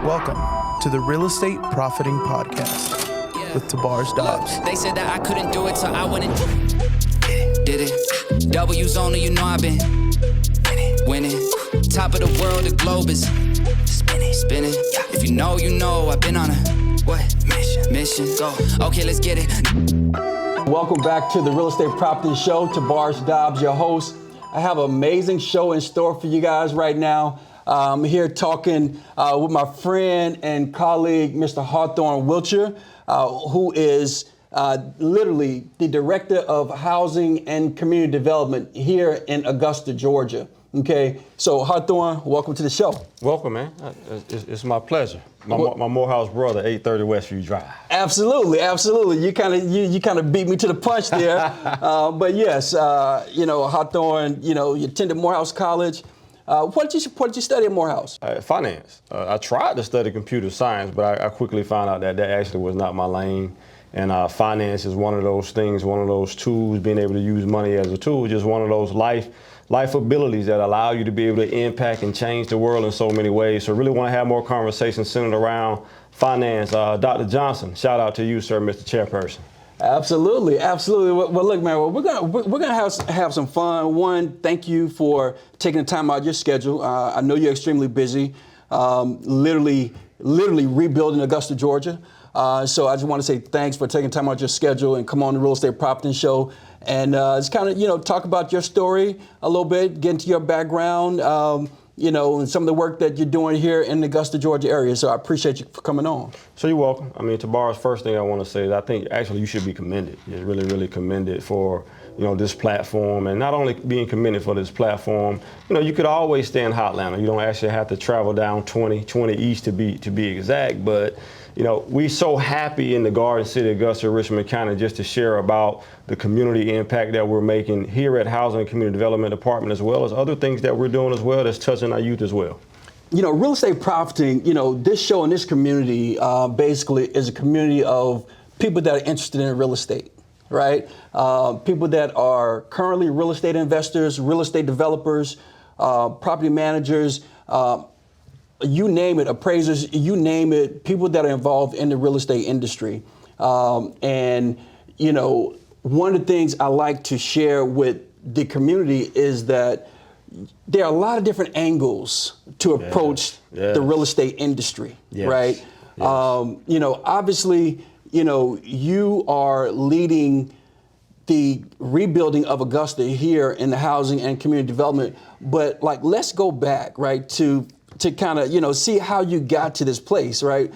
Welcome to the Real Estate Profiting Podcast with Tobars Dobbs. They said that I couldn't do it, so I went and did it. W's only, you know I've been winning. Top of the world, the globe is spinning. If you know, you know I've been on a mission. Go. Okay, let's get it. Welcome back to the Real Estate Property Show. Tobars Dobbs, your host. I have an amazing show in store for you guys right now. I'm here talking with my friend and colleague, Mr. Hawthorne Welcher, who is literally the Director of Housing and Community Development here in Augusta, Georgia. Okay, so Hawthorne, welcome to the show. Welcome, man. It's my pleasure. My Morehouse brother, 830 Westview Drive. Absolutely. You kind of beat me to the punch there. But yes, Hawthorne, you attended Morehouse College. What did you study at Morehouse? Finance. I tried to study computer science, but I quickly found out that actually was not my lane. And finance is one of those things, one of those tools, being able to use money as a tool, just one of those life abilities that allow you to be able to impact and change the world in so many ways. So really want to have more conversations centered around finance. Dr. Johnson, shout out to you, sir, Mr. Chairperson. Absolutely. Well, look, man. We're gonna have some fun. One, thank you for taking the time out of your schedule. I know you're extremely busy. Literally rebuilding Augusta, Georgia. So I just want to say thanks for taking time out of your schedule and come on the Real Estate Property Show and just kind of talk about your story a little bit, get into your background. And some of the work that you're doing here in the Augusta, Georgia area. So I appreciate you for coming on. So you're welcome. I mean, Tobars, first thing I want to say is I think actually you should be commended. You're really commended for, this platform, and not only being commended for this platform, you could always stay in Hotlanta. You don't actually have to travel down 20 east to be exact, but we so happy in the Garden City, Augusta, Richmond County, just to share about the community impact that we're making here at Housing and Community Development Department, as well as other things that we're doing as well that's touching our youth as well. Real estate profiting, this show and this community basically is a community of people that are interested in real estate, right? People that are currently real estate investors, real estate developers, property managers, you name it, appraisers, you name it, people that are involved in the real estate industry. And one of the things I like to share with the community is that there are a lot of different angles to approach the real estate industry, right? Yes. Obviously, you are leading the rebuilding of Augusta here in the housing and community development, but let's go back, right, to kind of, see how you got to this place, right?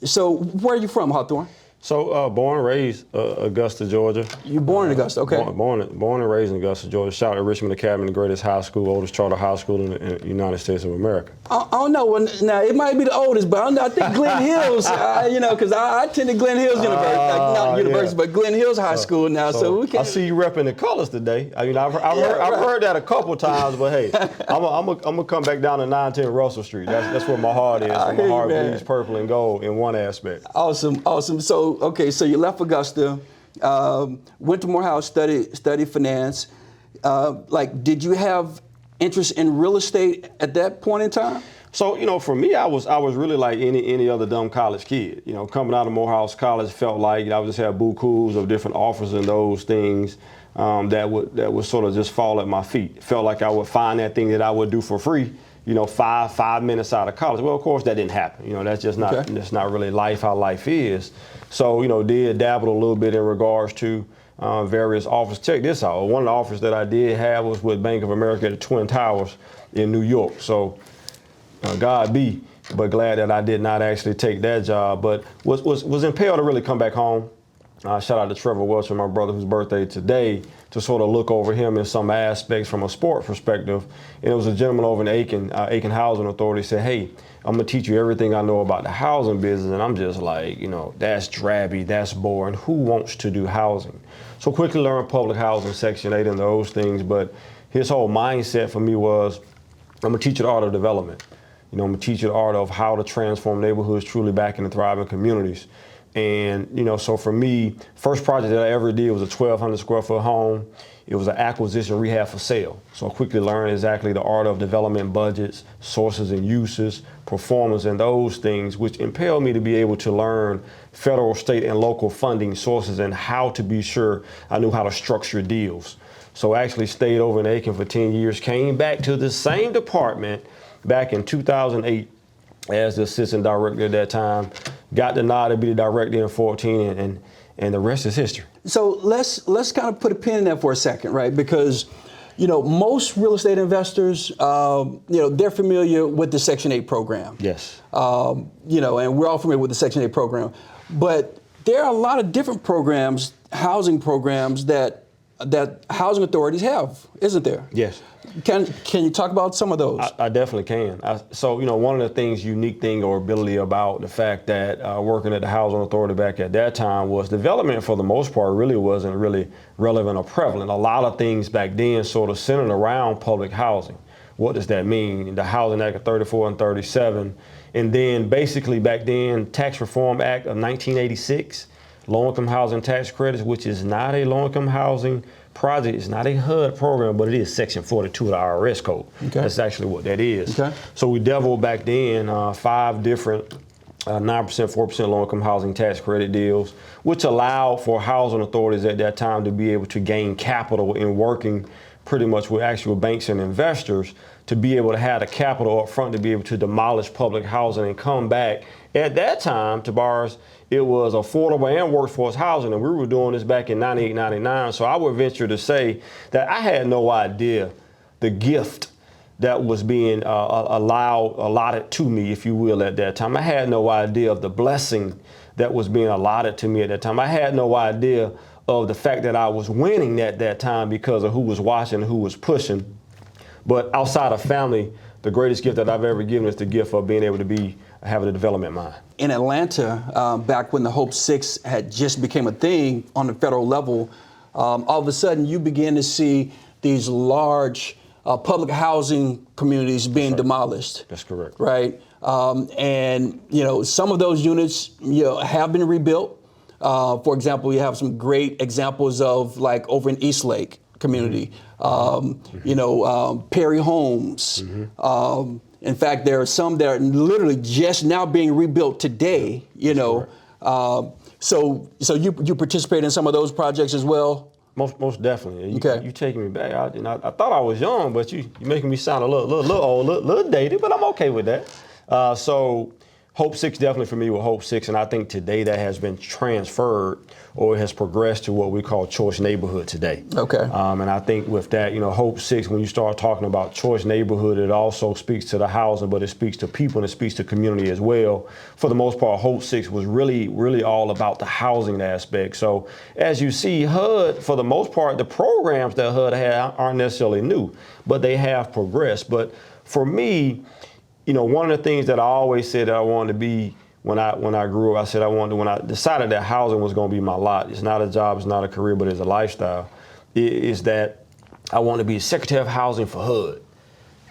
So where are you from, Hawthorne? So born and raised Augusta, Georgia. You born in Augusta, okay. Born and raised in Augusta, Georgia. Shout out to Richmond Academy, the greatest high school, oldest charter high school in the United States of America. I don't know. Well, now, it might be the oldest, but I think Glen Hills, because I attended Glen Hills University, not university, but Glen Hills High School now. So we can. I see you repping the colors today. I mean, I've heard that a couple times, but hey, I'm gonna come back down to 910 Russell Street. That's where my heart is. My heart bleeds purple and gold in one aspect. Awesome. So you left Augusta, went to Morehouse, studied finance. Did you have interest in real estate at that point in time? So, for me, I was really like any other dumb college kid. Coming out of Morehouse College, felt like I would just have bukus of different offers and those things that would sort of just fall at my feet. Felt like I would find that thing that I would do for free. 5 minutes out of college. Well, of course, that didn't happen. That's just not that's not really life, how life is. So, did dabble a little bit in regards to various offers. Check this out. One of the offers that I did have was with Bank of America at the Twin Towers in New York. So, God be, but glad that I did not actually take that job. But was impelled to really come back home. Shout out to Tobars Welcher, my brother, whose birthday today, to sort of look over him in some aspects from a sport perspective. And it was a gentleman over in Aiken Housing Authority said, hey, I'm gonna teach you everything I know about the housing business. And I'm just like, that's drabby, that's boring. Who wants to do housing? So quickly learned public housing, Section 8 and those things. But his whole mindset for me was, I'm gonna teach you the art of development. I'm gonna teach you the art of how to transform neighborhoods truly back into thriving communities. And, so for me, first project that I ever did was a 1,200 square foot home It was an acquisition, rehab for sale. So I quickly learned exactly the art of development budgets, sources and uses, performance, and those things, which impelled me to be able to learn federal, state, and local funding sources and how to be sure I knew how to structure deals. So I actually stayed over in Aiken for 10 years, came back to the same department back in 2008 as the assistant director at that time, got the nod to be the director in 14, and the rest is history. So let's kind of put a pin in that for a second, right? Because, most real estate investors, they're familiar with the Section 8 program. Yes. And we're all familiar with the Section 8 program. But there are a lot of different programs, housing programs that housing authorities have, isn't there? Yes. Can you talk about some of those? I definitely can. So one of the things, unique thing or ability about the fact that working at the Housing Authority back at that time was development for the most part really wasn't really relevant or prevalent. A lot of things back then sort of centered around public housing. What does that mean? The Housing Act of 34 and 37. And then basically back then, Tax Reform Act of 1986, low-income housing tax credits, which is not a low-income housing project. It's not a HUD program, but it is Section 42 of the IRS code. Okay. That's actually what that is. Okay. So we developed back then 5 different 9%, 4% low-income housing tax credit deals, which allowed for housing authorities at that time to be able to gain capital in working pretty much with actual banks and investors to be able to have the capital up front to be able to demolish public housing and come back. At that time, Tobars, it was affordable and workforce housing, and we were doing this back in 98, 99. So I would venture to say that I had no idea the gift that was being allotted to me, if you will, at that time. I had no idea of the blessing that was being allotted to me at that time. I had no idea of the fact that I was winning at that time because of who was watching, who was pushing. But outside of family, the greatest gift that I've ever given is the gift of being able to having a development mind. In Atlanta, back when the Hope 6 had just became a thing on the federal level, all of a sudden you begin to see these large public housing communities being demolished. That's correct. Right? And some of those units have been rebuilt. For example, we have some great examples of like over in Eastlake community, Perry Homes. In fact, there are some that are literally just now being rebuilt today, So you participate in some of those projects as well? Most definitely. Okay. You taking me back. I thought I was young, but you making me sound a little old, a little dated, but I'm okay with that. So Hope 6, definitely for me with Hope 6, and I think today that has been transferred or it has progressed to what we call choice neighborhood today. Okay. And I think with that, Hope 6, when you start talking about choice neighborhood, it also speaks to the housing, but it speaks to people and it speaks to community as well. For the most part, Hope 6 was really, really all about the housing aspect. So as you see, HUD, for the most part, the programs that HUD had aren't necessarily new, but they have progressed. But for me, one of the things that I always said that I wanted to be when I grew up, I said when I decided that housing was going to be my lot. It's not a job, it's not a career, but it's a lifestyle. Is that I want to be Secretary of Housing for HUD.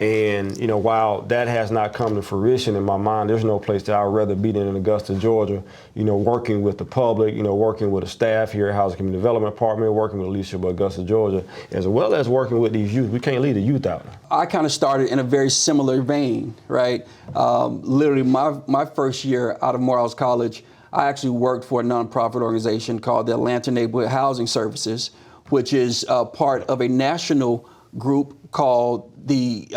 And, while that has not come to fruition in my mind, there's no place that I would rather be than in Augusta, Georgia, working with the public, working with the staff here at Housing Community Development Department, working with the leadership of Augusta, Georgia, as well as working with these youth. We can't leave the youth out. I kind of started in a very similar vein, right? Literally, my first year out of Morehouse College, I actually worked for a nonprofit organization called the Atlanta Neighborhood Housing Services, which is part of a national group called the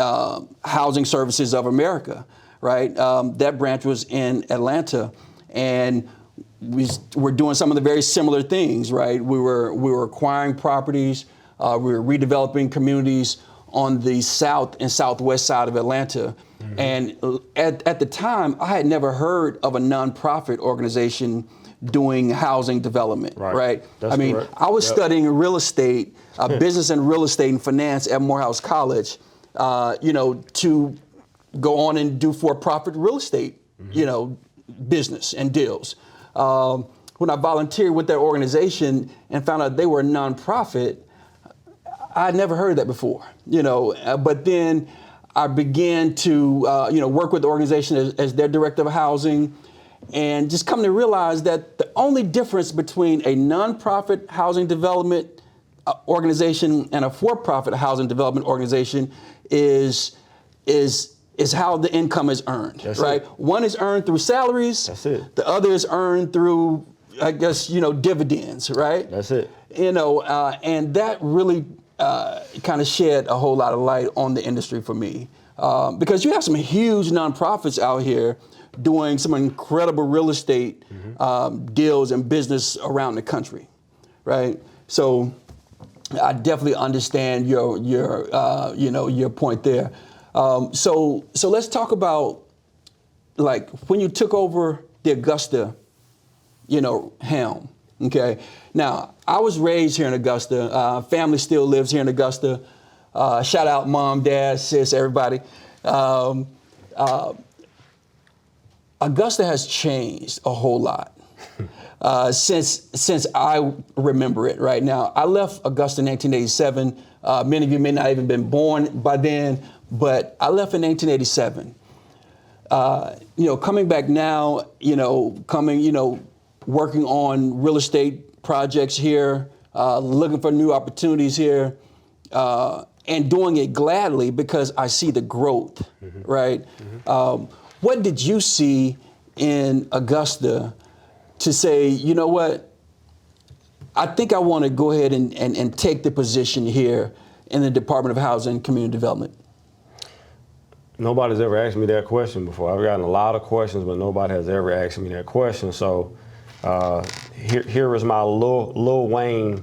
Housing Services of America, right? That branch was in Atlanta, and we were doing some of the very similar things, right? We were acquiring properties, we were redeveloping communities on the south and southwest side of Atlanta. Mm-hmm. And at the time, I had never heard of a nonprofit organization doing housing development, right? I mean, correct. I was studying real estate, business and real estate and finance at Morehouse College, to go on and do for-profit real estate, business and deals. When I volunteered with that organization and found out they were a nonprofit, I had never heard that before, but then I began to, work with the organization as their director of housing, and just come to realize that the only difference between a nonprofit housing development organization and a for-profit housing development organization is how the income is earned, That's right? it. One is earned through salaries. That's it. The other is earned through, I guess, dividends, right? That's it. And that really kind of shed a whole lot of light on the industry for me. Because you have some huge nonprofits out here doing some incredible real estate deals and business around the country, right? So I definitely understand your point there. So let's talk about, like, when you took over the Augusta, helm. Okay. Now, I was raised here in Augusta. Family still lives here in Augusta. Shout out mom, dad, sis, everybody. Augusta has changed a whole lot since I remember it. Right now, I left Augusta in 1987. Many of you may not even been born by then, but I left in 1987. Coming back now, working on real estate projects here, looking for new opportunities here, and doing it gladly because I see the growth, right? What did you see in Augusta to say, you know what, I think I want to go ahead and take the position here in the Department of Housing and Community Development? Nobody's ever asked me that question before. I've gotten a lot of questions, but nobody has ever asked me that question. So here is my Lil Wayne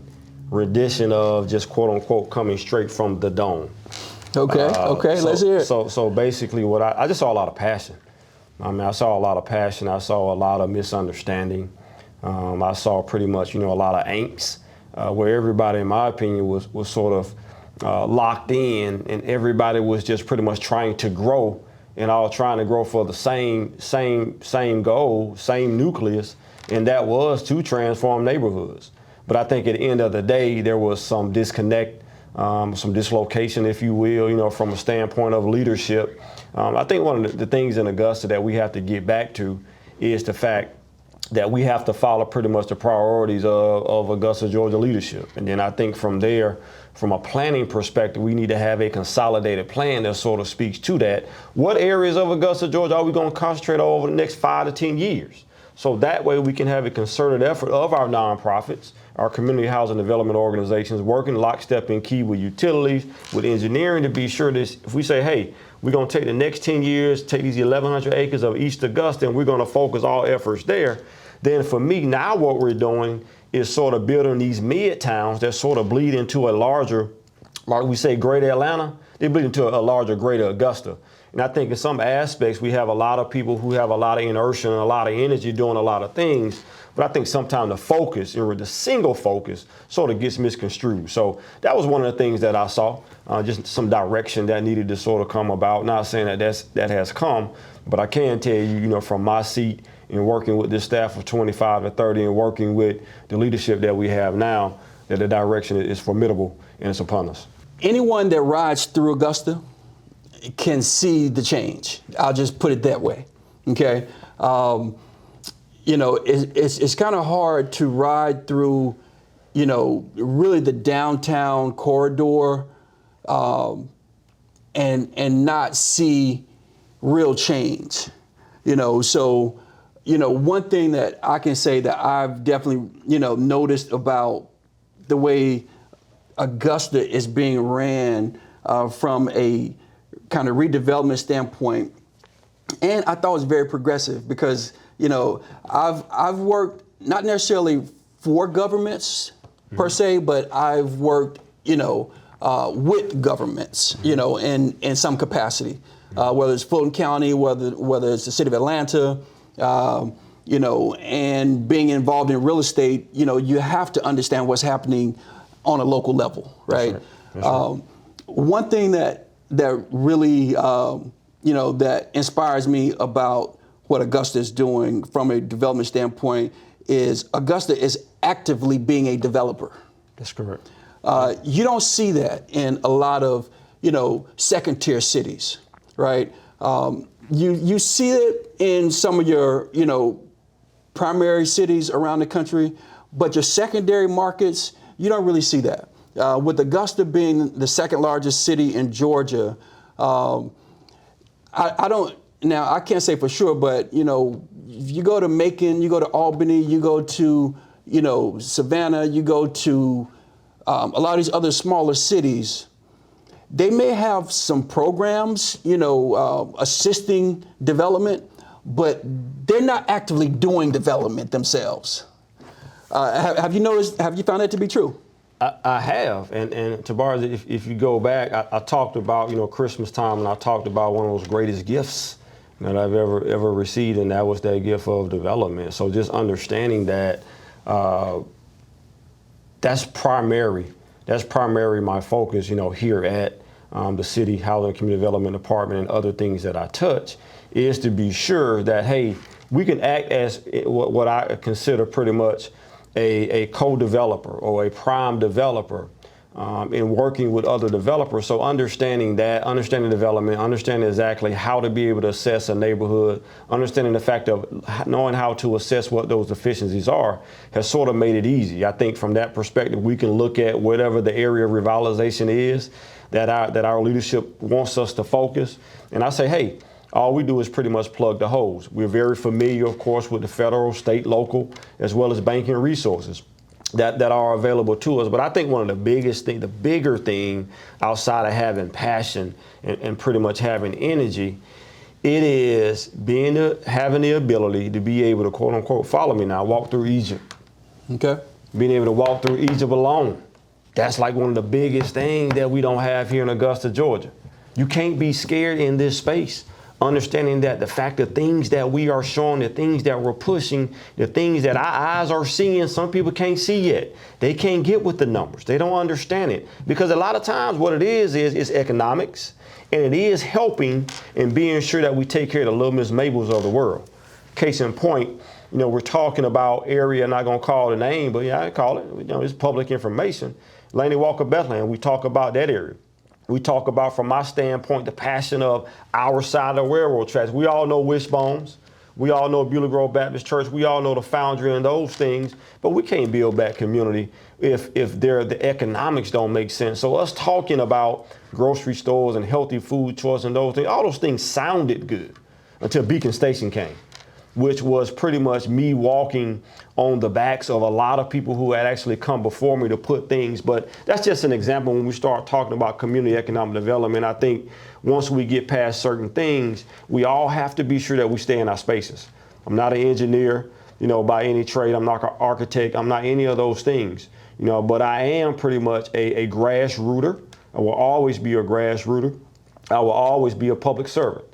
rendition of just quote unquote coming straight from the dome. Okay, let's hear it. So basically what I just saw a lot of passion. I mean, I saw a lot of passion. I saw a lot of misunderstanding. I saw pretty much, a lot of angst where everybody, in my opinion, was sort of locked in, and everybody was just pretty much trying to grow, and all trying to grow for the same goal, same nucleus, and that was to transform neighborhoods. But I think at the end of the day, there was some disconnect, some dislocation, if you will, from a standpoint of leadership. I think one of the things in Augusta that we have to get back to is the fact that we have to follow pretty much the priorities of Augusta, Georgia leadership. And then I think from there, from a planning perspective, we need to have a consolidated plan that sort of speaks to that. What areas of Augusta, Georgia are we going to concentrate on over the next 5 to 10 years? So that way we can have a concerted effort of our nonprofits, our community housing development organizations, working lockstep and key with utilities, with engineering, to be sure that if we say, hey, we're going to take the next 10 years, take these 1,100 acres of East Augusta, and we're going to focus all efforts there. Then for me, now what we're doing is sort of building these mid-towns that sort of bleed into a larger, like we say, greater Atlanta, they bleed into a larger greater Augusta. And I think in some aspects, we have a lot of people who have a lot of inertia and a lot of energy doing a lot of things. But I think sometimes the focus, or the single focus, sort of gets misconstrued. So that was one of the things that I saw, just some direction that needed to sort of come about. Not saying that has come, but I can tell you, from my seat in working with this staff of 25 to 30 and working with the leadership that we have now, that the direction is formidable and it's upon us. Anyone that rides through Augusta can see the change. I'll just put it that way. Okay. It's kind of hard to ride through, really the downtown corridor, and not see real change. So one thing that I can say that I've definitely, noticed about the way Augusta is being ran from a kind of redevelopment standpoint, and I thought it was very progressive because, I've worked not necessarily for governments per se, but I've worked, with governments, in some capacity, whether it's Fulton County, whether it's the city of Atlanta, and being involved in real estate, you have to understand what's happening on a local level, right? That's right. One thing that really, that inspires me about what Augusta is doing from a development standpoint is Augusta is actively being a developer. That's correct. You don't see that in a lot of, second tier cities, right? You see it in some of your, primary cities around the country, but your secondary markets, you don't really see that. with Augusta being the second largest city in Georgia, I don't, now I can't say for sure, but if you go to Macon, you go to Albany, you go to, Savannah, you go to a lot of these other smaller cities, they may have some programs, assisting development, but they're not actively doing development themselves. Have you found that to be true? I have, and Tobars, if you go back, I talked about, Christmas time, and I talked about one of those greatest gifts that I've ever received, and that was that gift of development. So just understanding that that's primary my focus, here at the City Housing and Community Development Department and other things that I touch, is to be sure that, hey, we can act as what I consider pretty much a co-developer or a prime developer in working with other developers. So understanding development, understanding exactly how to be able to assess a neighborhood, understanding the fact of knowing how to assess what those deficiencies are has sort of made it easy. I think from that perspective, we can look at whatever the area of revitalization is that our leadership wants us to focus. And I say, hey, all we do is pretty much plug the holes. We're very familiar, of course, with the federal, state, local, as well as banking resources that are available to us. But I think one of the bigger thing outside of having passion and pretty much having energy, it is having the ability to be able to, quote unquote, follow me now, walk through Egypt. Okay. Being able to walk through Egypt alone. That's like one of the biggest things that we don't have here in Augusta, Georgia. You can't be scared in this space. Understanding that the fact of things that we are showing, the things that we're pushing, the things that our eyes are seeing, some people can't see yet. They can't get with the numbers. They don't understand it. Because a lot of times what it is economics, and it is helping and being sure that we take care of the little Miss Mabels of the world. Case in point, we're talking about area, I'm not going to call the name, but yeah, I call it, it's public information. Laney Walker, Bethlehem, we talk about that area. We talk about, from my standpoint, the passion of our side of the railroad tracks. We all know Wishbones. We all know Beulah Grove Baptist Church. We all know the Foundry and those things. But we can't build back community if the economics don't make sense. So us talking about grocery stores and healthy food choice and those things, all those things sounded good until Beacon Station came, which was pretty much me walking on the backs of a lot of people who had actually come before me to put things. But that's just an example when we start talking about community economic development. I think once we get past certain things, we all have to be sure that we stay in our spaces. I'm not an engineer, by any trade. I'm not an architect. I'm not any of those things, but I am pretty much a grassrooter. I will always be a grassrooter. I will always be a public servant.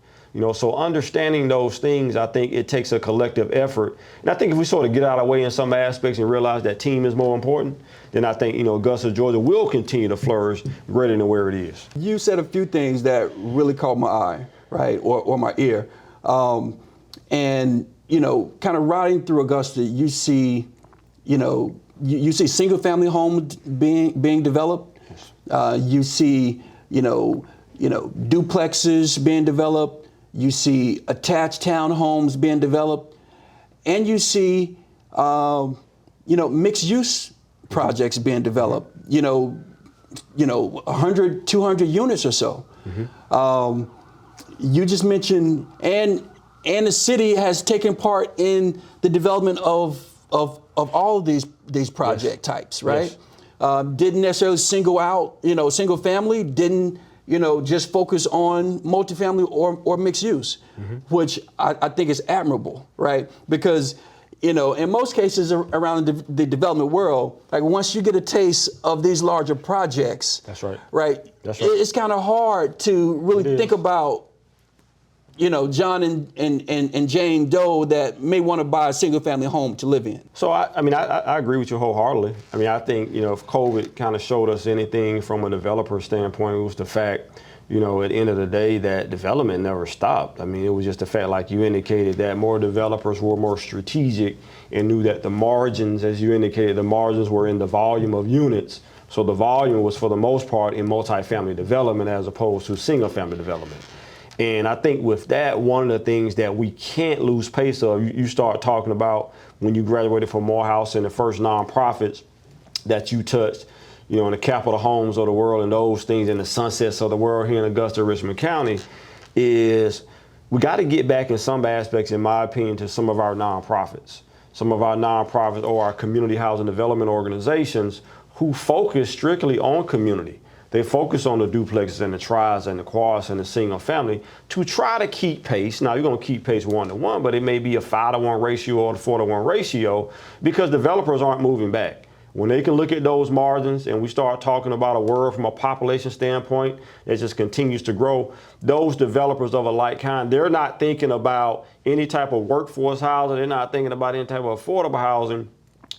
So understanding those things, I think it takes a collective effort. And I think if we sort of get out of the way in some aspects and realize that team is more important, then I think, Augusta, Georgia will continue to flourish greater than where it is. You said a few things that really caught my eye, right, or my ear. And, kind of riding through Augusta, you see, you see single family homes being developed. You see, duplexes being developed. You see attached townhomes being developed, and you see, mixed use projects being developed. 100, 200 units or so. Mm-hmm. You just mentioned, and the city has taken part in the development of all of these project types, right? Yes. Didn't necessarily single out, single family. Didn't just focus on multifamily or mixed use, mm-hmm. which I think is admirable, right? Because, in most cases around the development world, like once you get a taste of these larger projects, that's right. Right? That's right. It's kind of hard to really think about, John and Jane Doe that may want to buy a single family home to live in. So, I agree with you wholeheartedly. I think, if COVID kind of showed us anything from a developer standpoint, it was the fact, at the end of the day, that development never stopped. It was just the fact, like you indicated, that more developers were more strategic and knew that the margins, as you indicated, the margins were in the volume of units. So the volume was, for the most part, in multifamily development as opposed to single family development. And I think with that, one of the things that we can't lose pace of, you start talking about when you graduated from Morehouse and the first nonprofits that you touched, you know, in the capital homes of the world and those things, and the sunsets of the world here in Augusta, Richmond County, is we got to get back in some aspects, in my opinion, to some of our nonprofits. Some of our nonprofits or our community housing development organizations who focus strictly on community. They focus on the duplexes and the tries and the quads and the single family to try to keep pace. Now, you're going to keep pace 1-to-1, but it may be a 5-to-1 ratio or a 4-to-1 ratio because developers aren't moving back. When they can look at those margins and we start talking about a world from a population standpoint that just continues to grow, those developers of a like kind, they're not thinking about any type of workforce housing. They're not thinking about any type of affordable housing.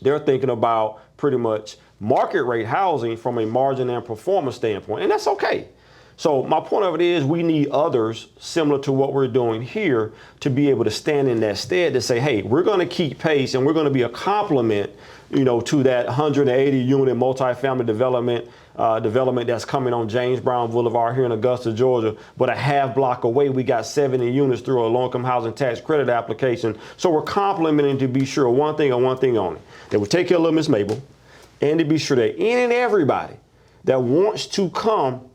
They're thinking about pretty much market rate housing from a margin and performance standpoint, and that's okay. So my point of it is we need others similar to what we're doing here to be able to stand in that stead to say, hey, we're going to keep pace and we're going to be a complement, you know, to that 180 unit multifamily development that's coming on James Brown Boulevard here in Augusta, Georgia. But a half block away, we got 70 units through a low-income housing tax credit application. So we're complementing to be sure one thing and one thing only, that we take care of little Miss Mabel, and to be sure that any and everybody that wants to come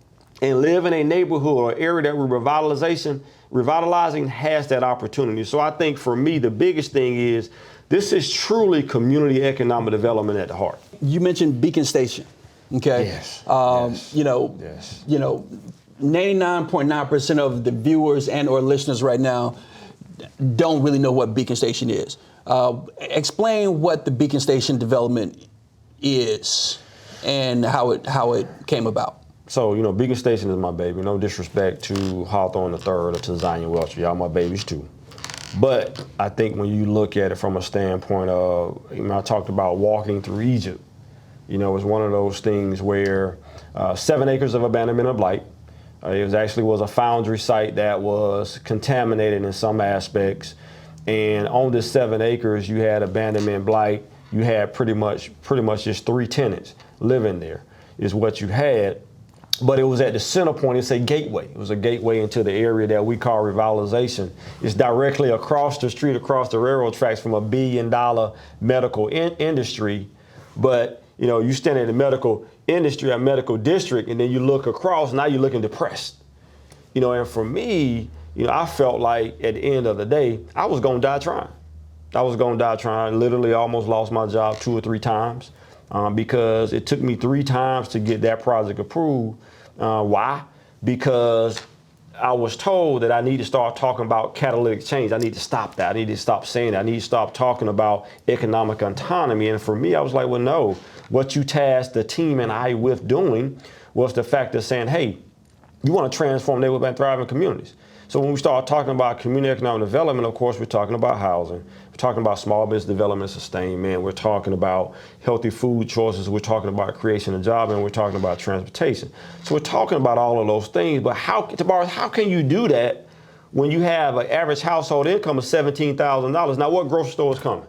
and live in a neighborhood or area that we're revitalizing has that opportunity. So I think for me, the biggest thing is this is truly community economic development at the heart. You mentioned Beacon Station, okay? Yes. You know, 99.9% of the viewers and or listeners right now don't really know what Beacon Station is. Explain what the Beacon Station development is and how it came about. So, you know, Beacon Station is my baby. No disrespect to Hawthorne III or to Hawthorne Welcher. Y'all my babies too. But I think when you look at it from a standpoint of, you know, I talked about walking through Egypt. You know, it's one of those things where 7 acres of abandonment of blight. It was a foundry site that was contaminated in some aspects. And on this 7 acres, you had abandonment blight. You had pretty much just 3 tenants living there is what you had. But it was at the center point. It's a gateway. It was a gateway into the area that we call revitalization. It's directly across the street, across the railroad tracks from $1 billion medical industry. But, you know, you stand in the medical industry, a medical district, and then you look across, now you're looking depressed. You know, and for me, you know, I felt like at the end of the day, I was going to die trying. Literally almost lost my job 2 or 3 times. Because it took me 3 times to get that project approved. Why? Because I was told that I need to start talking about catalytic change. I need to stop that. I need to stop saying that. I need to stop talking about economic autonomy. And for me, I was like, well, no. What you tasked the team and I with doing was the fact of saying, hey, you want to transform neighborhood and thriving communities. So when we start talking about community economic development, of course, we're talking about housing. We're talking about small business development and sustainment. We're talking about healthy food choices. We're talking about creation of jobs, and we're talking about transportation. So we're talking about all of those things. But Tobars, how can you do that when you have an average household income of $17,000? Now, what grocery store is coming?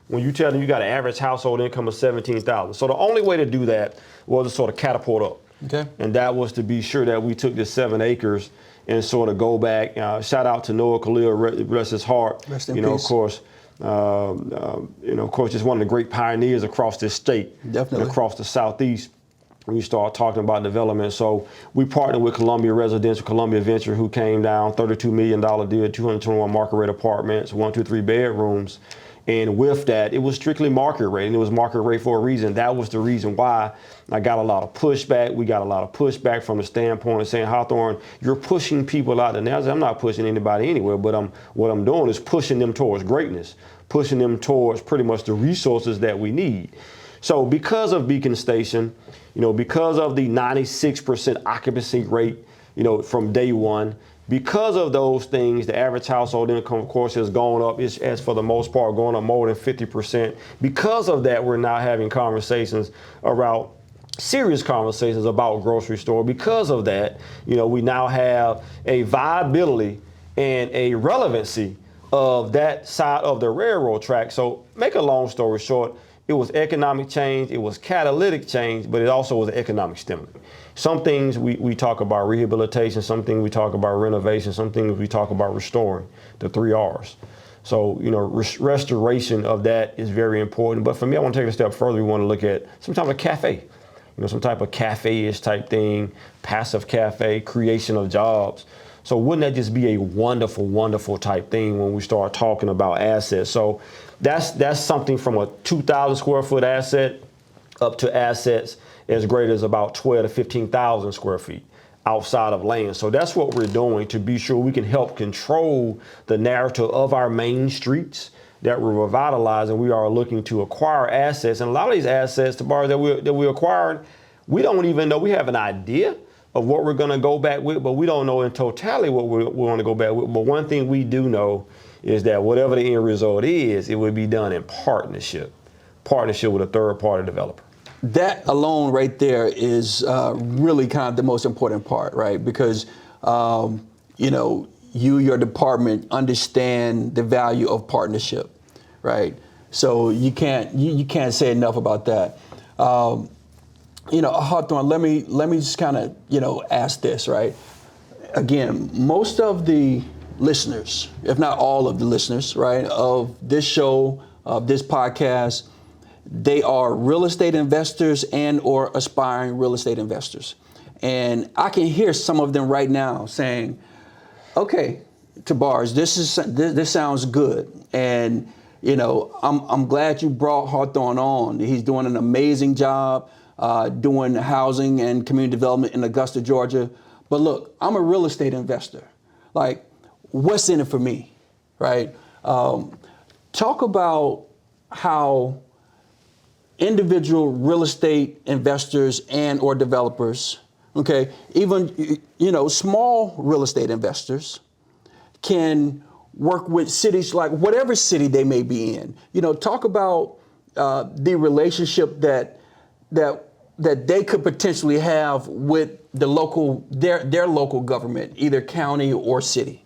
When you tell them you got an average household income of $17,000. So the only way to do that was to sort of catapult up. Okay. And that was to be sure that we took this 7 acres and sort of go back. Shout out to Noah Khalil, rest his heart. Rest in you know, peace. Of course, just one of the great pioneers across this state. Definitely. And across the Southeast. When you start talking about development. So we partnered with Columbia Residential, Columbia Venture, who came down, $32 million deal, 221 market rate apartments, 1, 2, 3 bedrooms. And with that, it was strictly market rate, and it was market rate for a reason. That was the reason why I got a lot of pushback. We got a lot of pushback from the standpoint of saying, Hawthorne, you're pushing people out there. Now, I'm not pushing anybody anywhere, but what I'm doing is pushing them towards greatness, pushing them towards pretty much the resources that we need. So because of Beacon Station, you know, because of the 96% occupancy rate, you know, from day one, because of those things, the average household income, of course, has gone up. It's, as for the most part, going up more than 50%. Because of that, we're now having conversations around serious conversations about grocery store. Because of that, you know, we now have a viability and a relevancy of that side of the railroad track. So make a long story short, it was economic change, it was catalytic change, but it also was an economic stimulant. Some things we talk about rehabilitation, some things we talk about renovation, some things we talk about restoring, the 3 R's. So, you know, restoration of that is very important. But for me, I want to take it a step further. We want to look at some type of cafe. some type of cafe-ish type thing, passive cafe, creation of jobs. So wouldn't that just be a wonderful, wonderful type thing when we start talking about assets? So that's something from a 2,000 square foot asset up to assets as great as about 12 to 15,000 square feet outside of land. So that's what we're doing to be sure we can help control the narrative of our main streets that we're revitalizing. We are looking to acquire assets, and a lot of these assets, the bars that we're acquiring, we don't even know. We have an idea of what we're going to go back with, but we don't know in totality what we want to go back with. But one thing we do know is that whatever the end result is, it would be done in partnership with a third party developer. That alone right there is really kind of the most important part, right? Because, your department understand the value of partnership, right? So you can't say enough about that. Hawthorne, let me just kind of, ask this, right? Again, most of the listeners, if not all of the listeners, right, of this show, of this podcast, they are real estate investors and or aspiring real estate investors. And I can hear some of them right now saying, okay, Tobars, this sounds good. And, I'm glad you brought Hawthorne on. He's doing an amazing job doing housing and community development in Augusta, Georgia. But look, I'm a real estate investor. Like, what's in it for me, right? Talk about how individual real estate investors and or developers, okay, even, small real estate investors can work with cities, like whatever city they may be in. Talk about the relationship that they could potentially have with the their local government, either county or city.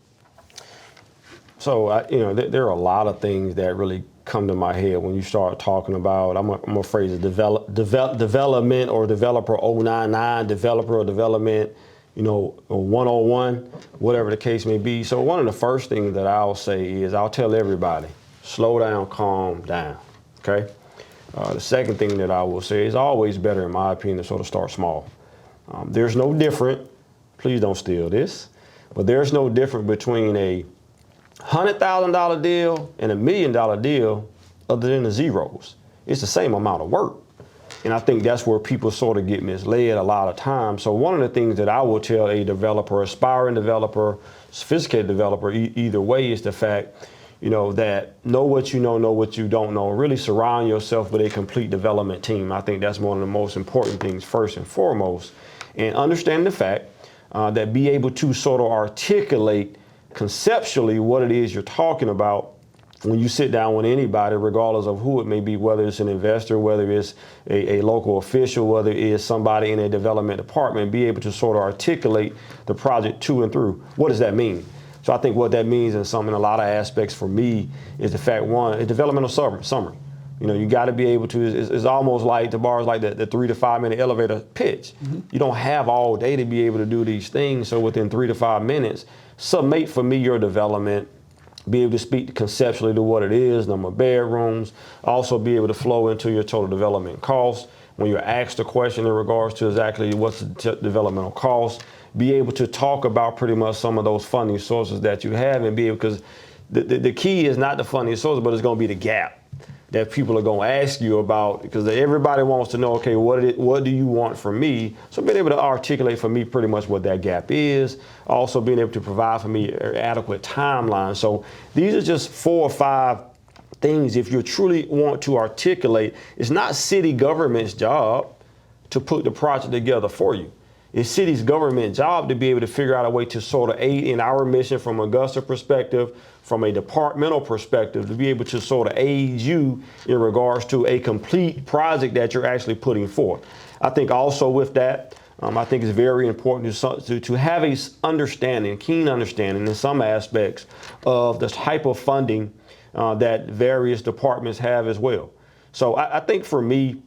So, there are a lot of things that really come to my head when you start talking about, I'm gonna phrase it, development or developer 099, developer or development, 101, whatever the case may be. So one of the first things that I'll say is I'll tell everybody, slow down, calm down, okay? The second thing that I will say is always better, in my opinion, to sort of start small. There's no different, please don't steal this, but there's no difference between a $100,000 deal and $1 million deal other than the zeros. It's the same amount of work. And I think that's where people sort of get misled a lot of times. So one of the things that I will tell a developer, aspiring developer, sophisticated developer, either way, is the fact, that know what you know what you don't know. Really surround yourself with a complete development team. I think that's one of the most important things first and foremost. And understand the fact that be able to sort of articulate conceptually what it is you're talking about when you sit down with anybody, regardless of who it may be, whether it's an investor, whether it's a local official, whether it is somebody in a development department, be able to sort of articulate the project to and through. What does that mean? So I think what that means in a lot of aspects for me is the fact, one, a developmental summary. You got to be able to, it's almost like Tobars, like the 3 to 5 minute elevator pitch. Mm-hmm. You don't have all day to be able to do these things. So within 3 to 5 minutes, summate for me your development, be able to speak conceptually to what it is, number of bedrooms, also be able to flow into your total development cost. When you're asked a question in regards to exactly what's the developmental cost, be able to talk about pretty much some of those funding sources that you have, and be able, because the key is not the funding sources, but it's going to be the gap that people are going to ask you about, because everybody wants to know, okay, what do you want from me? So being able to articulate for me pretty much what that gap is, also being able to provide for me an adequate timeline. So these are just 4 or 5 things. If you truly want to articulate, it's not city government's job to put the project together for you. It's city's government job to be able to figure out a way to sort of aid in our mission from Augusta perspective, from a departmental perspective, to be able to sort of aid you in regards to a complete project that you're actually putting forth. I think also with that, I think it's very important to have a keen understanding in some aspects of the type of funding that various departments have as well. So I think for me,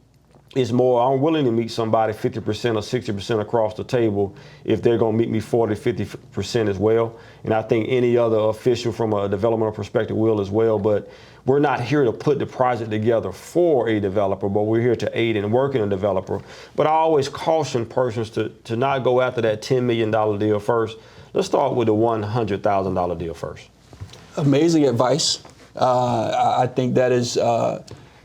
it's more, I'm willing to meet somebody 50% or 60% across the table if they're going to meet me 40, 50% as well. And I think any other official from a developmental perspective will as well. But we're not here to put the project together for a developer, but we're here to aid and work in a developer. But I always caution persons to not go after that $10 million deal first. Let's start with the $100,000 deal first. Amazing advice. I think that is,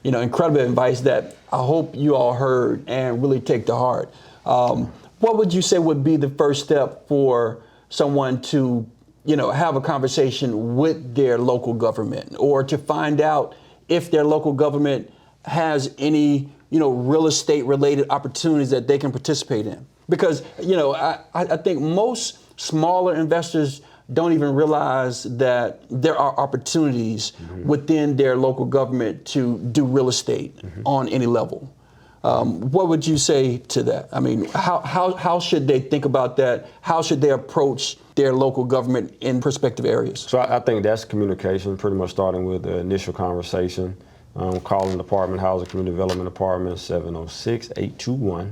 incredible advice that I hope you all heard and really take to heart. What would you say would be the first step for someone to, have a conversation with their local government, or to find out if their local government has any, real estate related opportunities that they can participate in? Because, I think most smaller investors don't even realize that there are opportunities within their local government to do real estate on any level. What would you say to that? I mean, how should they think about that? How should they approach their local government in prospective areas? So I think that's communication, pretty much starting with the initial conversation. Calling the Department, Housing Community Development Department, 706-821-1797.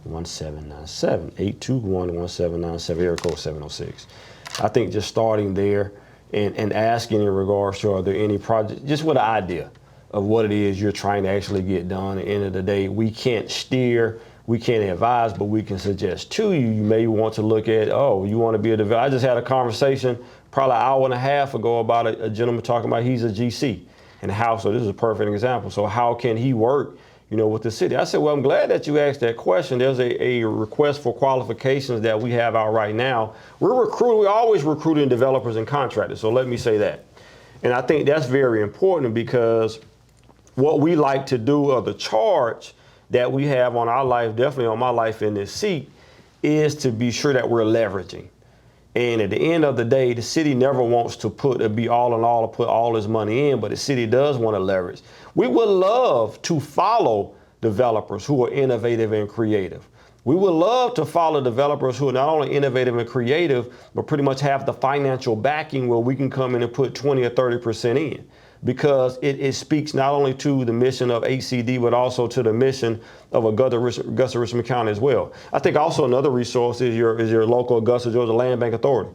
821-1797, area code 706. I think just starting there and asking in regards to, are there any projects, just with an idea of what it is you're trying to actually get done. At the end of the day, we can't steer, we can't advise, but we can suggest to you. You may want to look at, you want to be a developer. I just had a conversation probably an hour and a half ago about a gentleman talking about he's a GC and how, so this is a perfect example. So how can he work, with the city? I said, well, I'm glad that you asked that question. There's a request for qualifications that we have out right now. We're always recruiting developers and contractors. So let me say that. And I think that's very important, because what we like to do, or the charge that we have on our life, definitely on my life in this seat, is to be sure that we're leveraging. And at the end of the day, the city never wants to be all in all, or put all this money in, but the city does want to leverage. We would love to follow developers who are innovative and creative. We would love to follow developers who are not only innovative and creative, but pretty much have the financial backing where we can come in and put 20 or 30% in. Because it speaks not only to the mission of HCD, but also to the mission of Augusta Richmond County as well. I think also another resource is your local Augusta, Georgia Land Bank Authority.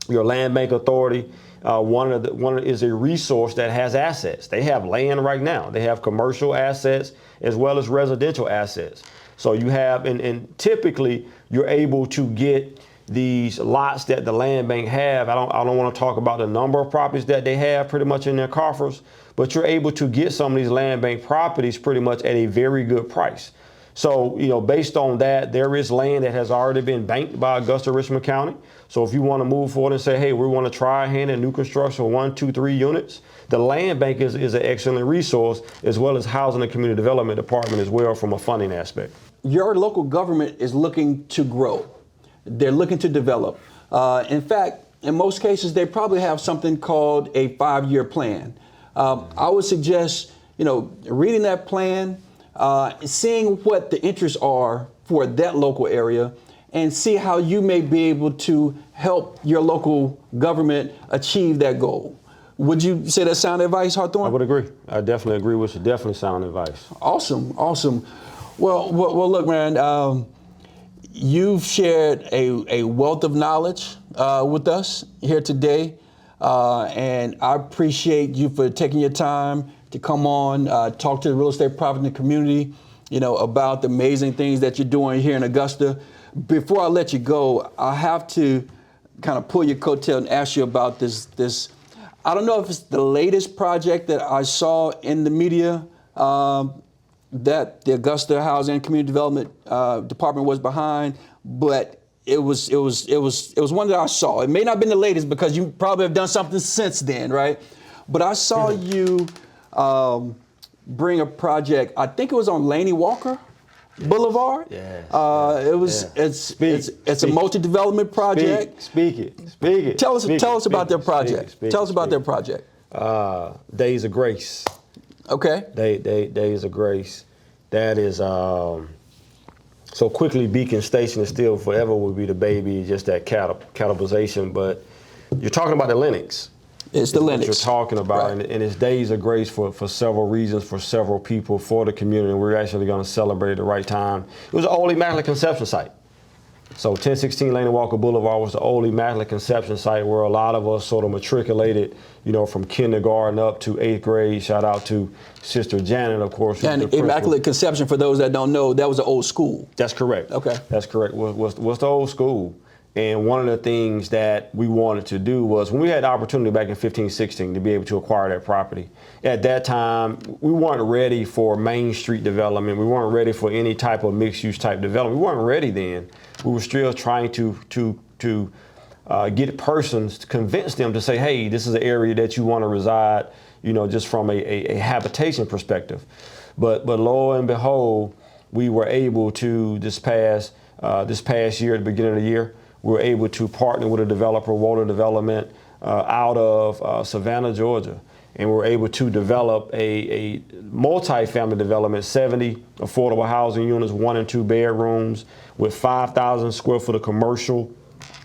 Your Land Bank Authority, one is a resource that has assets. They have land right now. They have commercial assets as well as residential assets. So you have, and typically you're able to get these lots that the land bank have. I don't want to talk about the number of properties that they have pretty much in their coffers, but you're able to get some of these land bank properties pretty much at a very good price. So, based on that, there is land that has already been banked by Augusta Richmond County. So if you want to move forward and say, hey, we want to try a hand in new construction for 1, 2, 3 units, the land bank is an excellent resource, as well as Housing and Community Development Department as well from a funding aspect. Your local government is looking to grow. They're looking to develop. In fact, in most cases, they probably have something called a 5-year plan. I would suggest, reading that plan, seeing what the interests are for that local area, and see how you may be able to help your local government achieve that goal. Would you say that's sound advice, Hawthorne? I would agree. I definitely agree with you. Definitely sound advice. Awesome. Well, look, man. You've shared a wealth of knowledge with us here today, and I appreciate you for taking your time to come on, talk to the real estate profiting community, about the amazing things that you're doing here in Augusta. Before I let you go, I have to kind of pull your coattail and ask you about this. I don't know if it's the latest project that I saw in the media that the Augusta Housing and Community Development Department was behind, but it was one that I saw. It may not have been the latest because you probably have done something since then, right? But I saw you bring a project. I think it was on Laney Walker Boulevard. Yes. It's a multi-development project. Speak it. Tell us about their project. Tell us about their project. Days of Grace. Okay. Days of Grace. That is so quickly. Beacon Station is still forever will be the baby. Just that catalyzation. But you're talking about the Lennox. It's the Lennox. What you're talking about, right. and it's Days of Grace for several reasons, for several people, for the community. And we're actually going to celebrate at the right time. It was an old Immaculate Conception site. So 1016 Lane and Walker Boulevard was the old Immaculate Conception site where a lot of us sort of matriculated, from kindergarten up to 8th grade. Shout out to Sister Janet, of course. And Immaculate Conception, for those that don't know, that was an old school. That's correct. Okay. That's correct. Was the old school. And one of the things that we wanted to do was, when we had the opportunity back in 15, 16 to be able to acquire that property, at that time, we weren't ready for Main Street development. We weren't ready for any type of mixed-use type development. We weren't ready then. We were still trying to get persons, to convince them to say, hey, this is an area that you want to reside, just from a habitation perspective. But lo and behold, we were able to, this past year, at the beginning of the year, we were able to partner with a developer, Water Development, out of Savannah, Georgia. And we were able to develop a multi-family development, 70 affordable housing units, 1 and 2 bedrooms, with 5,000 square foot of commercial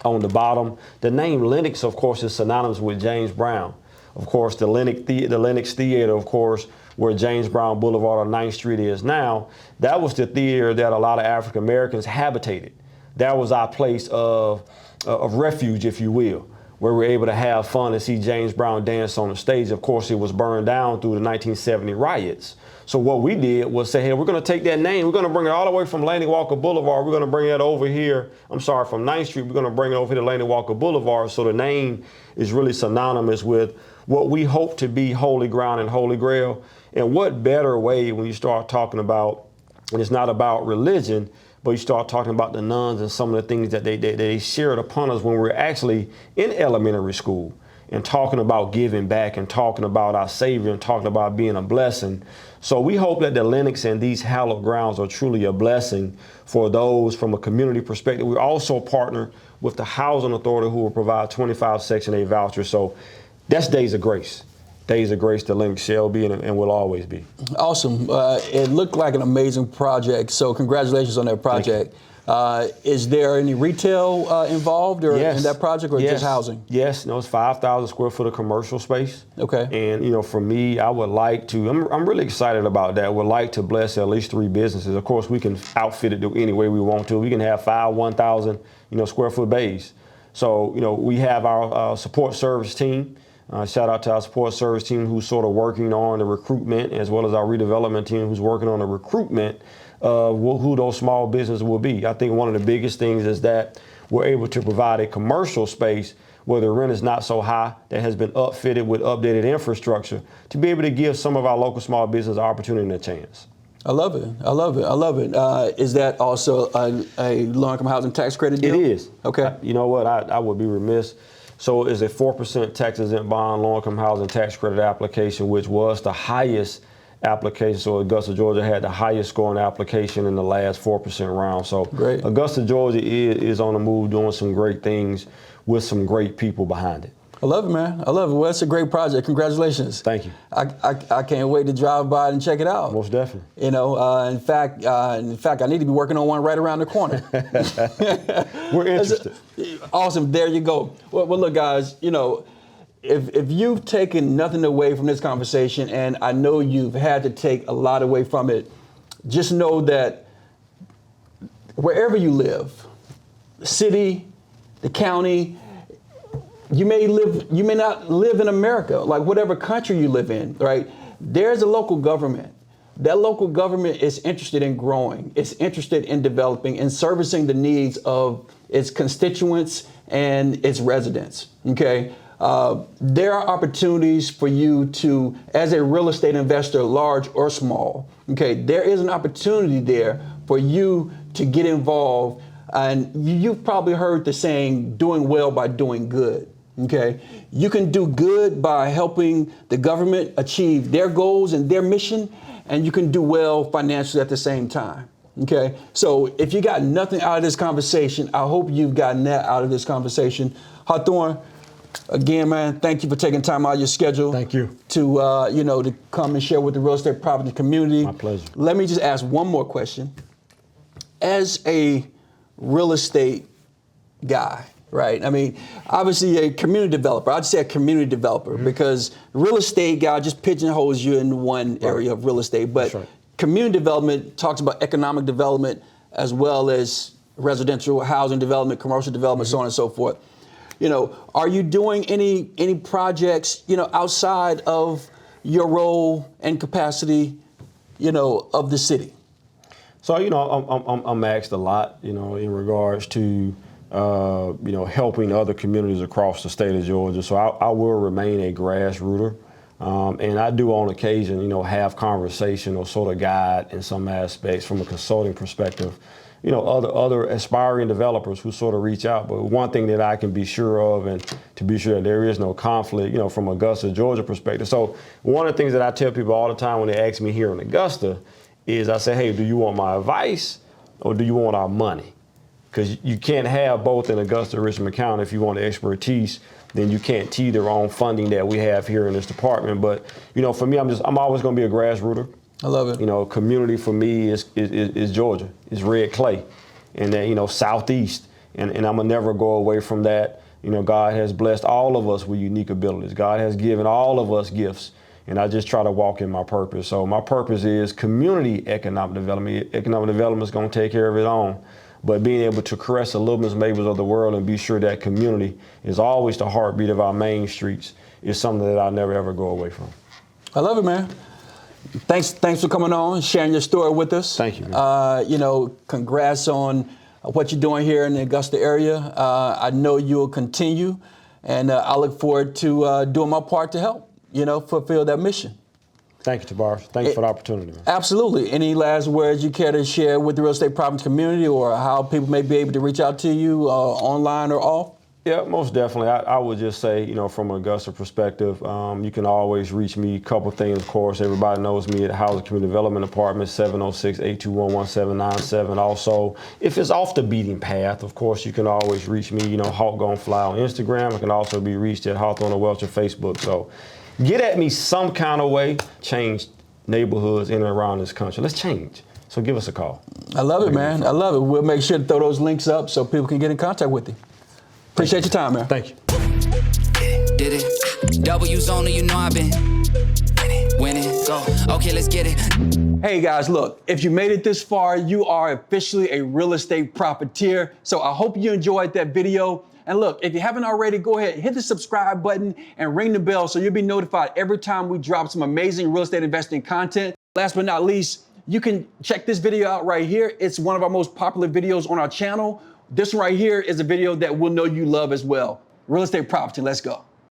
on the bottom. The name Lenox, of course, is synonymous with James Brown. Of course, the Lenox Theater, of course, where James Brown Boulevard on 9th Street is now, that was the theater that a lot of African Americans habitated. That was our place of refuge, if you will, where we were able to have fun and see James Brown dance on the stage. Of course, it was burned down through the 1970 riots. So what we did was say, hey, we're going to take that name. We're going to bring it all the way from Laney Walker Boulevard. We're going to bring it over here. From 9th Street. We're going to bring it over here to Laney Walker Boulevard. So the name is really synonymous with what we hope to be holy ground and holy grail. And what better way when you start talking about, and it's not about religion, but you start talking about the nuns and some of the things that they shared upon us when we were actually in elementary school, and talking about giving back and talking about our Savior and talking about being a blessing. So we hope that the Lenox and these hallowed grounds are truly a blessing for those from a community perspective. We also partner with the Housing Authority, who will provide 25 Section 8 vouchers. So that's Days of Grace. Days of Grace, the Lenox shall be and will always be. Awesome. It looked like an amazing project. So congratulations on that project. Is there any retail involved in that project, or just housing? Yes. No, it's 5,000 square foot of commercial space. Okay. And, for me, I would like to, I'm really excited about that. I would like to bless at least 3 businesses. Of course, we can outfit it any way we want to. We can have 5 1,000, square foot bays. So, we have our support service team. Shout out to our support service team, who's sort of working on the recruitment, as well as our redevelopment team, who's working on the recruitment of who those small businesses will be. I think one of the biggest things is that we're able to provide a commercial space where the rent is not so high, that has been upfitted with updated infrastructure, to be able to give some of our local small business an opportunity and a chance. I love it. I love it. I love it. Is that also a low-income housing tax credit deal? It is. Okay. You know what? I would be remiss. So it's a 4% tax-exempt bond low-income housing tax credit application, which was the highest application. So Augusta, Georgia had the highest scoring application in the last 4% round. So great. Augusta, Georgia is on the move, doing some great things with some great people behind it. I love it, man. I love it. Well, it's a great project. Congratulations. Thank you. I can't wait to drive by and check it out. Most definitely. In fact, I need to be working on one right around the corner. We're interested. Awesome. There you go. Well, look, guys. If you've taken nothing away from this conversation, and I know you've had to take a lot away from it, just know that wherever you live, the city, the county, you may not live in America, like whatever country you live in, right? There's a local government. That local government is interested in growing. It's interested in developing and servicing the needs of its constituents and its residents, okay? There are opportunities for you to, as a real estate investor, large or small, okay? There is an opportunity there for you to get involved. And you've probably heard the saying, doing well by doing good. Okay, you can do good by helping the government achieve their goals and their mission, and you can do well financially at the same time. Okay, so if you got nothing out of this conversation, I hope you've gotten that out of this conversation. Hawthorne, again, man, thank you for taking time out of your schedule. Thank you. To come and share with the real estate property community. My pleasure. Let me just ask one more question. As a real estate guy, right? I mean, obviously a community developer. I'd say a community developer, because real estate guy just pigeonholes you into one area of real estate. But community development talks about economic development as well as residential housing development, commercial development, so on and so forth. You know, are you doing any projects, you know, outside of your role and capacity, you know, of the city? So, you know, I'm asked a lot, you know, in regards to, you know, helping other communities across the state of Georgia. So I will remain a grassrooter. And I do on occasion, you know, have conversation or sort of guide in some aspects from a consulting perspective, you know, other aspiring developers who sort of reach out. But one thing that I can be sure of, and to be sure that there is no conflict, you know, from Augusta, Georgia perspective. So one of the things that I tell people all the time when they ask me here in Augusta is I say, hey, do you want my advice or do you want our money? Because you can't have both in Augusta, Richmond County. If you want the expertise, then you can't tether on funding that we have here in this department. But, you know, for me, I'm always going to be a grassrooter. I love it. You know, community for me is Georgia, it's red clay, and then, you know, Southeast, and I'm gonna never go away from that. You know, God has blessed all of us with unique abilities. God has given all of us gifts, and I just try to walk in my purpose. So my purpose is community economic development. Economic development is gonna take care of its own, but being able to caress the littlest neighbors of the world and be sure that community is always the heartbeat of our main streets is something that I'll never ever go away from. I love it, man. Thanks for coming on, sharing your story with us. Thank you, man. You know, congrats on what you're doing here in the Augusta area. I know you'll continue, and I look forward to doing my part to help, you know, fulfill that mission. Thank you, Tobars. Thanks for the opportunity, man. Absolutely. Any last words you care to share with the real estate property community, or how people may be able to reach out to you online or off? Yeah, most definitely. I would just say, you know, from an Augusta perspective, you can always reach me. A couple things, of course. Everybody knows me at Housing Community Development Department, 706-821-1797. Also, if it's off the beaten path, of course, you can always reach me. You know, Hawk Gon Fly on Instagram. I can also be reached at Hawthorne Welcher Facebook. So get at me some kind of way. Change neighborhoods in and around this country. Let's change. So give us a call. I love it, man. I love it. We'll make sure to throw those links up so people can get in contact with you. Appreciate your time, man. Thank you. Did it? W's only, you know I've been winning. Go. Okay, let's get it. Hey guys, look, if you made it this far, you are officially a real estate profiteer. So I hope you enjoyed that video. And look, if you haven't already, go ahead, hit the subscribe button and ring the bell so you'll be notified every time we drop some amazing real estate investing content. Last but not least, you can check this video out right here. It's one of our most popular videos on our channel. This one right here is a video that we'll know you love as well. Real estate property, let's go.